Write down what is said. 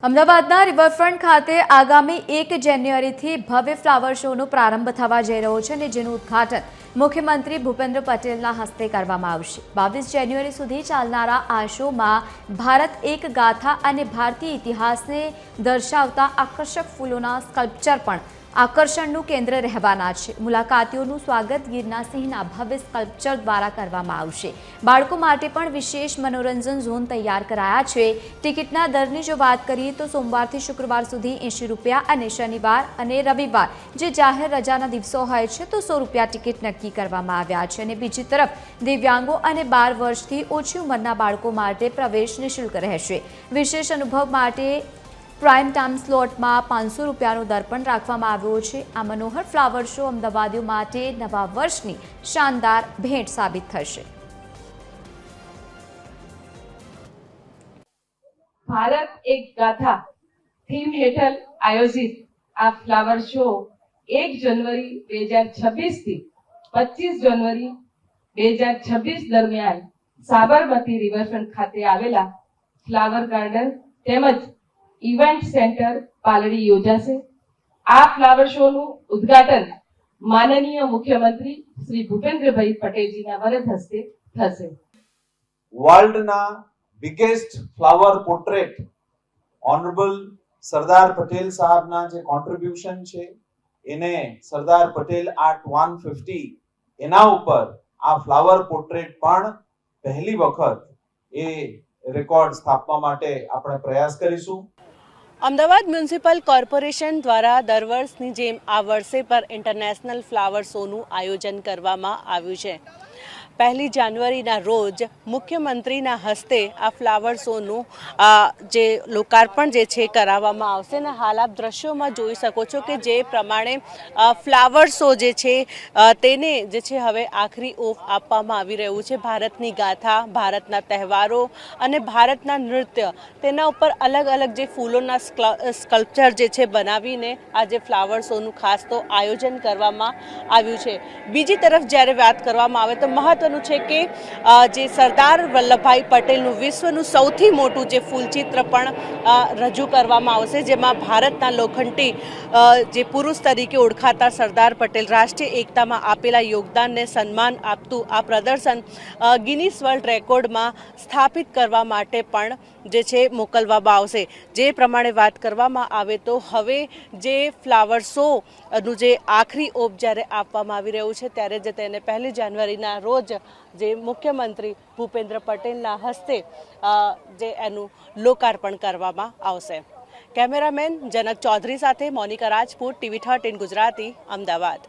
અમદાવાદના રિવરફ્રન્ટ ખાતે આગામી 1 જાન્યુઆરીથી ભવ્ય ફ્લાવર શોનો પ્રારંભ થવા જઈ રહ્યો છે અને જેનું ઉદ્ઘાટન મુખ્યમંત્રી ભૂપેન્દ્ર પટેલના હસ્તે કરવામાં આવશે। 22 જાન્યુઆરી સુધી ચાલનારા આ શોમાં ભારત એક ગાથા અને ભારતીય ઇતિહાસને દર્શાવતા આકર્ષક ફૂલોના સ્કલ્પચર પણ આકર્ષણનું કેન્દ્ર રહેવાના છે। મુલાકાતીઓનું સ્વાગત ગીરના સિંહના ભવ્ય સ્કલ્પચર દ્વારા કરવામાં આવશે। બાળકો માટે પણ વિશેષ મનોરંજન ઝોન તૈયાર કરાયા છે। ટિકિટના દરની જો વાત કરીએ તો સોમવારથી શુક્રવાર સુધી 80 રૂપિયા અને શનિવાર અને રવિવાર જે જાહેર રજાના દિવસો હોય છે તો 100 રૂપિયા ટિકિટ નક્કી કરવામાં આવ્યા છે। અને બીજી તરફ દિવ્યાંગો અને 12 વર્ષથી ઓછી ઉંમરના બાળકો માટે પ્રવેશ નિઃશુલ્ક રહેશે। વિશેષ અનુભવ માટે પ્રાઇમ ટાઈમ સ્લોટમાં 500 રૂપિયાનો દર પણ રાખવામાં આવ્યો છે। આ મનોહર ફ્લાવર શો અમદાવાદીઓ માટે નવા વર્ષની શાનદાર ભેટ સાબિત થશે। ભારત એક ગાથા થીમ હેઠળ આયોજિત આ ફ્લાવર શો 1 જાન્યુઆરી 2026 થી 25 જાન્યુઆરી 2026 દરમિયાન સાબરમતી રિવરફ્રન્ટ ખાતે આવેલા ફ્લાવર ગાર્ડન તેમજ ઇવેન્ટ સેન્ટર પાલડી યોજાશે। આ ફ્લાવર શોનું ઉદ્ઘાટન માનનીય મુખ્યમંત્રી શ્રી ભૂપેન્દ્રભાઈ પટેલજીના વરદ હસ્તે થશે। વર્લ્ડના biggest flower portrait honourable Sardar Patel સાહેબના જે કોન્ટ્રીબ્યુશન છે એને સરદાર પટેલ આર્ટ 150 એના ઉપર આ ફ્લાવર પોર્ટ્રેટ પણ પહેલી વખત એ રેકોર્ડ સ્થાપવા માટે આપણે પ્રયાસ કરીશું। અમદાવાદ મ્યુનિસિપલ કોર્પોરેશન દ્વારા દર વર્ષની જેમ આ વર્ષે પર ઇન્ટરનેશનલ ફ્લાવર શોનું આયોજન કરવામાં આવ્યું છે। 1 જાન્યુઆરીના રોજ મુખ્યમંત્રીના હસ્તે આ ફ્લાવર શોનું જે લોકાર્પણ જે છે કરાવવામાં આવશે અને હાલ આપ દ્રશ્યોમાં જોઈ શકો છો કે જે પ્રમાણે ફ્લાવર શો જે છે તેને જે છે હવે આખરી ઓપ આપવામાં આવી રહ્યું છે। ભારતની ગાથા, ભારતના તહેવારો અને ભારતના નૃત્ય તેના ઉપર અલગ અલગ જે ફૂલોના સ્કલ્પચર જે છે બનાવીને આજે ફ્લાવર શોનું ખાસ તો આયોજન કરવામાં આવ્યું છે। બીજી તરફ જ્યારે વાત કરવામાં આવે તો મહત્વનું છે કે જે સરદાર વલ્લભભાઈ પટેલનું વિશ્વનું સૌથી મોટું જે ફૂલચિત્ર પણ રજૂ કરવામાં આવશે, જેમાં ભારતના લોખંડી જે પુરુષ તરીકે ઓળખાતા સરદાર પટેલ રાષ્ટ્રીય એકતામાં આપેલા યોગદાનને સન્માન આપતું આ પ્રદર્શન ગિનીસ વર્લ્ડ રેકોર્ડમાં સ્થાપિત કરવા માટે પણ જે છે મોકલવામાં આવશે। જે પ્રમાણે વાત કરવામાં આવે તો હવે જે ફ્લાવર શોનું જે આખરી ઓપ જ્યારે આપવામાં આવી રહ્યું છે ત્યારે જ તેને 1 જાન્યુઆરીના રોજ જે મુખ્યમંત્રી ભૂપેન્દ્ર પટેલના હસ્તે જે એનું લોકાર્પણ કરવામાં આવશે। કેમેરામેન જનક ચૌધરી સાથે મોનિકા રાજપૂત, TV 13 ગુજરાતી, અમદાવાદ।